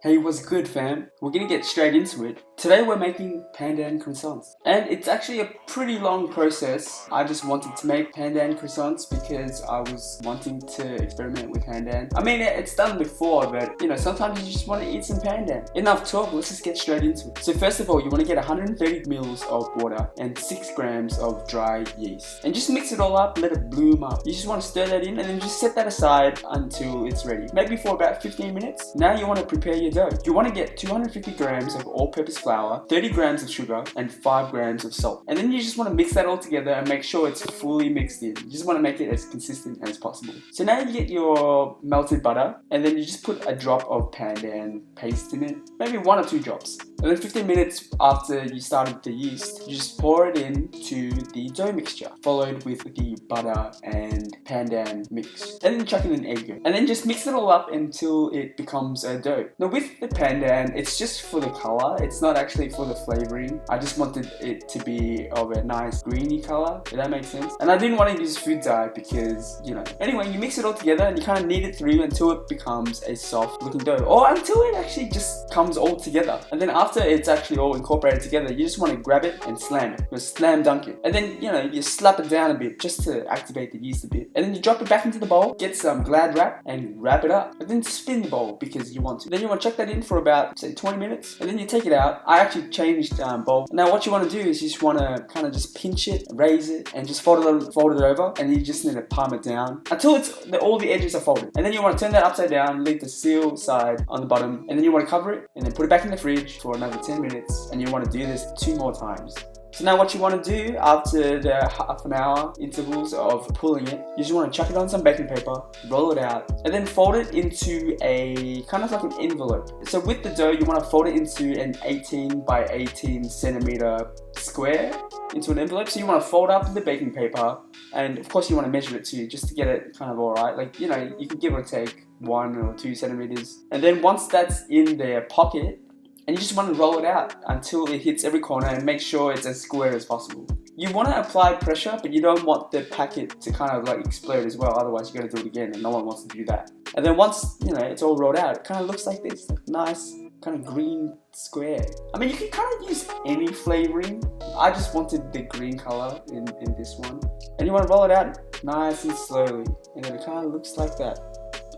Hey, what's good, fam? We're gonna get straight into it. Today we're making pandan croissants. And it's actually a pretty long process. I just wanted to make pandan croissants because I was wanting to experiment with pandan. I mean, it's done before, but you know, sometimes you just want to eat some pandan. Enough talk, let's just get straight into it. So first of all, you want to get 130 mils of water and 6 grams of dry yeast. And just mix it all up, let it bloom up. You just want to stir that in and then just set that aside until it's ready. Maybe for about 15 minutes. Now you want to prepare your dough. You want to get 250 grams of all-purpose flour, 30 grams of sugar, and 5 grams of salt. And then you just want to mix that all together and make sure it's fully mixed in. You just want to make it as consistent as possible. So now you get your melted butter, and then you just put a drop of pandan paste in it, maybe 1 or 2 drops. And then 15 minutes after you started the yeast, you just pour it into the dough mixture, followed with the butter and pandan mix. And then chuck in an egg. And then just mix it all up until it becomes a dough. Now with the pandan, it's just for the color. It's not actually for the flavoring. I just wanted it to be of a nice greeny color, if that makes sense. And I didn't want to use food dye because, you know. Anyway, you mix it all together and you kind of knead it through until it becomes a soft looking dough. Or until it actually just comes all together. And then after it's actually all incorporated together, you just want to grab it and slam it. Just slam dunk it. And then, you know, you slap it down a bit just to activate the yeast a bit. And then you drop it back into the bowl, get some Glad wrap and wrap it up. And then spin the bowl because you want to. Then you want to chuck that in for about, say, 20 minutes. And then you take it out. I actually changed bowl. Now what you want to do is you just want to kind of just pinch it, raise it, and just fold it over. And you just need to palm it down until all the edges are folded. And then you want to turn that upside down, leave the seal side on the bottom. And then you want to cover it and then put it back in the fridge for another 10 minutes. And you want to do this 2 more times. So now what you want to do after the half an hour intervals of pulling it, you just want to chuck it on some baking paper, roll it out, and then fold it into a kind of like an envelope. So with the dough, you want to fold it into an 18 by 18 centimeter square into an envelope. So you want to fold up the baking paper, and of course you want to measure it too, just to get it kind of alright. Like, you know, you can give or take 1 or 2 centimeters. And then once that's in their pocket, and you just want to roll it out until it hits every corner and make sure it's as square as possible. You want to apply pressure, but you don't want the packet to kind of like explode as well, otherwise you got to do it again and no one wants to do that. And then once, you know, it's all rolled out, it kind of looks like this, like nice kind of green square. I mean, you can kind of use any flavoring. I just wanted the green color in this one. And you want to roll it out nice and slowly, and then it kind of looks like that.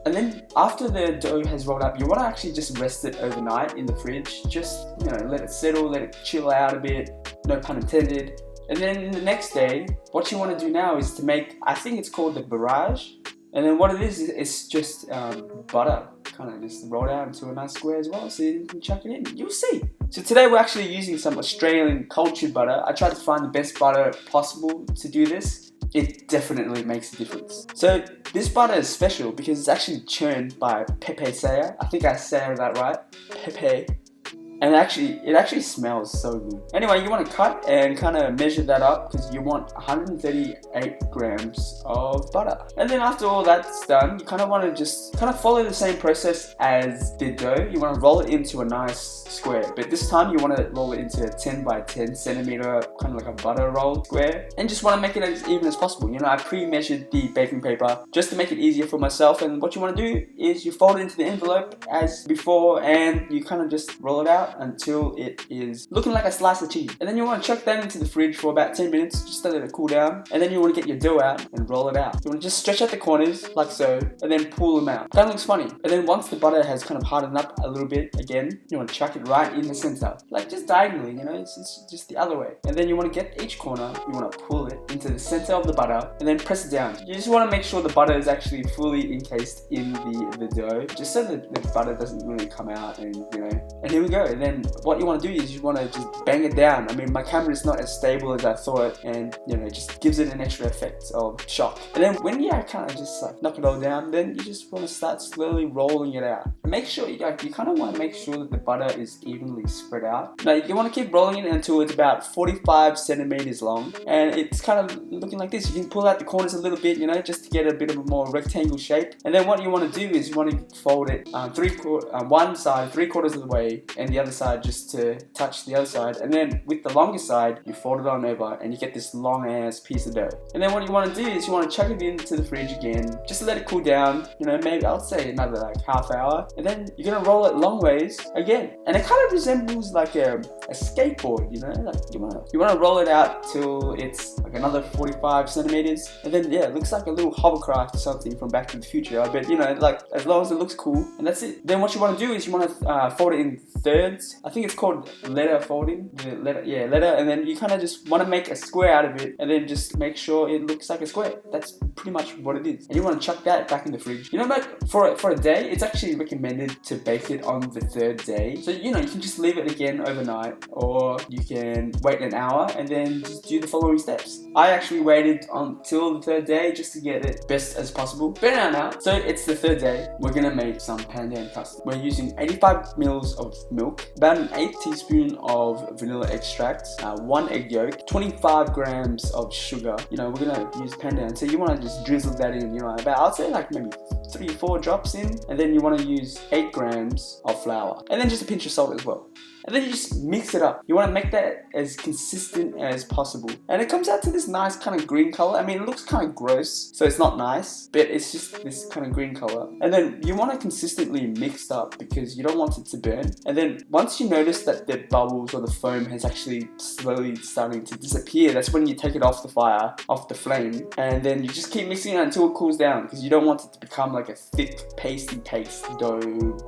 And then after the dough has rolled up, you want to actually just rest it overnight in the fridge. Just, you know, let it settle, let it chill out a bit, no pun intended. And then the next day, what you want to do now is to make, I think it's called the Barrage. And then what it is, it's just butter, kind of just rolled out into a nice square as well, so you can chuck it in. You'll see. So today we're actually using some Australian cultured butter. I tried to find the best butter possible to do this. It definitely makes a difference. So this butter is special because it's actually churned by Pepe Saya. I think I said that right. Pepe. And it actually smells so good. Anyway, you want to cut and kind of measure that up because you want 138 grams of butter. And then after all that's done, you kind of want to just kind of follow the same process as the dough. You want to roll it into a nice square, but this time you want to roll it into a 10 by 10 centimeter, kind of like a butter roll square, and just want to make it as even as possible. You know, I pre-measured the baking paper just to make it easier for myself. And what you want to do is you fold it into the envelope as before, and you kind of just roll it out until it is looking like a slice of cheese. And then you want to chuck that into the fridge for about 10 minutes just to let it cool down. And then you want to get your dough out and roll it out. You want to just stretch out the corners like so, and then pull them out. That looks funny. And then once the butter has kind of hardened up a little bit again, you want to chuck it right in the center, like just diagonally, you know, it's just the other way. And then you want to get each corner, you want to pull it into the center of the butter and then press it down. You just want to make sure the butter is actually fully encased in the dough, just so that the butter doesn't really come out, and you know. And here we go. And then what you want to do is you want to just bang it down. I mean, my camera is not as stable as I thought, and it just gives it an extra effect of shock. And then when you kind of just like knock it all down, then you just want to start slowly rolling it out. Make sure you kind of want to make sure that the butter is evenly spread out. Now you want to keep rolling it until it's about 45 centimeters long, and it's kind of looking like this. You can pull out the corners a little bit, just to get a bit of a more rectangle shape. And then what you want to do is you want to fold it one side 3/4 of the way, and the other side just to touch the other side. And then with the longer side, you fold it on over, and you get this long ass piece of dough. And then what you want to do is you want to chuck it into the fridge again, just to let it cool down. Maybe I'll say another like half hour, and then you're gonna roll it long ways again. And it kind of resembles like a skateboard. Like you wanna roll it out till it's like another 45 centimeters, and then it looks like a little hovercraft or something from Back to the Future. But like as long as it looks cool, and that's it. Then what you want to do is you want to fold it in thirds. I think it's called letter folding. Letter, and then you kind of just want to make a square out of it, and then just make sure it looks like a square. That's pretty much what it is. And you want to chuck that back in the fridge. Like for a day, it's actually recommended to bake it on the third day. So you can just leave it again overnight, or you can wait an hour and then just do the following steps. I actually waited until the third day just to get it best as possible. But now, so it's the third day. We're gonna make some pandan custard. We're using 85 mils of milk, about an 1/8 teaspoon of vanilla extract, 1 egg yolk, 25 grams of sugar. We're gonna use pandan, so you want to just drizzle that in. About I'd say like maybe 3-4 drops in, and then you want to use 8 grams of flour, and then just a pinch of salt as well. And then you just mix it up. You want to make that as consistent as possible. And it comes out to this nice kind of green color. I mean, it looks kind of gross, so it's not nice, but it's just this kind of green color. And then you want to consistently mix up because you don't want it to burn. And then once you notice that the bubbles or the foam has actually slowly starting to disappear, that's when you take it off the fire, off the flame. And then you just keep mixing it until it cools down, because you don't want it to become like a thick, pasty paste dough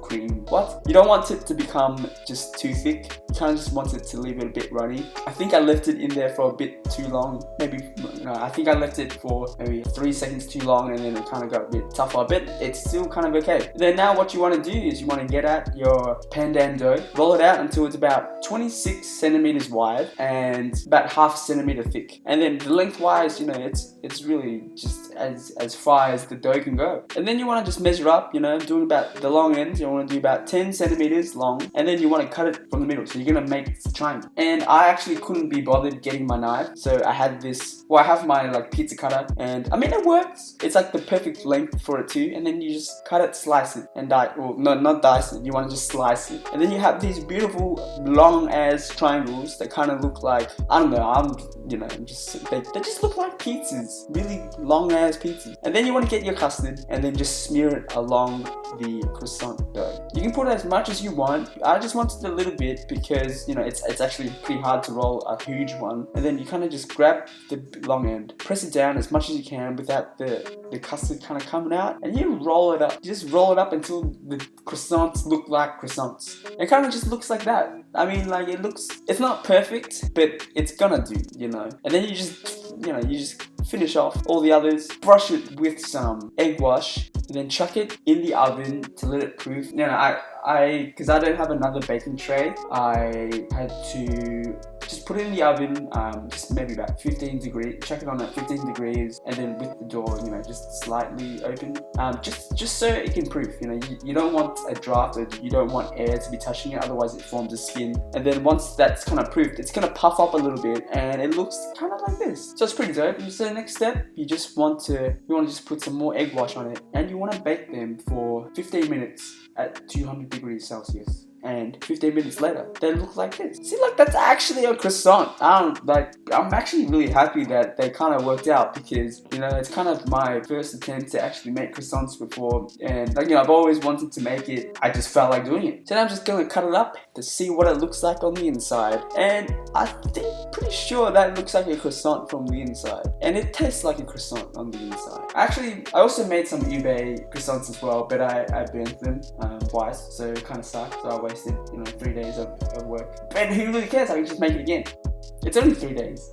cream. You don't want it to become just too thick. You kind of just want it to leave it a bit runny. I think I left it in there for a bit too long. I think I left it for maybe 3 seconds too long, and then it kind of got a bit tougher, but it's still kind of okay. Then now what you want to do is you want to get out your pandan dough, roll it out until it's about 26 centimeters wide and about 1/2 centimeter thick. And then the lengthwise, it's really just as far as the dough can go. And then you want to just measure up, doing about the long end. You want to do about 10 centimeters long, and then you want to cut it from the middle. So you're gonna make a triangle. And I actually couldn't be bothered getting my knife, so I had this. I have my like pizza cutter, and I mean it works. It's like the perfect length for it too. And then you just cut it, slice it, and not dice it. You want to just slice it, and then you have these beautiful long ass triangles that kind of look like they just look like pizzas, really long ass pizzas. And then you want to get your custard, and then just smear it along the croissant dough. You can put as much as you want. I just wanted a little bit because it's actually pretty hard to roll a huge one. And then you kind of just grab the long end, press it down as much as you can without the custard kind of coming out, and you roll it up. You just roll it up until the croissants look like croissants. It kind of just looks like that. I mean, like it's not perfect, but it's gonna do, And then you just finish off all the others, brush it with some egg wash, and then chuck it in the oven to let it proof. Because I don't have another baking tray, I had to just put it in the oven, just maybe about 15 degrees, chuck it on at 15 degrees, and then with the door, just slightly open, just so it can proof. You don't want a draft, or you don't want air to be touching it, otherwise it forms a skin. And then once that's kind of proofed, it's gonna puff up a little bit, and it looks kind of like this. So it's pretty dope. So the next step, you want to just put some more egg wash on it, and you want to bake them for 15 minutes at 200 degrees Celsius. And 15 minutes later, they look like this. See, like that's actually a croissant. I'm actually really happy that they kind of worked out, because it's kind of my first attempt to actually make croissants before, and I've always wanted to make it. I just felt like doing it. So now I'm just gonna cut it up to see what it looks like on the inside, and I think pretty sure that looks like a croissant from the inside, and it tastes like a croissant on the inside. Actually, I also made some eBay croissants as well, but I burnt them twice, so it kind of sucked. So I wasted 3 days of work. But who really cares? I can just make it again. It's only 3 days.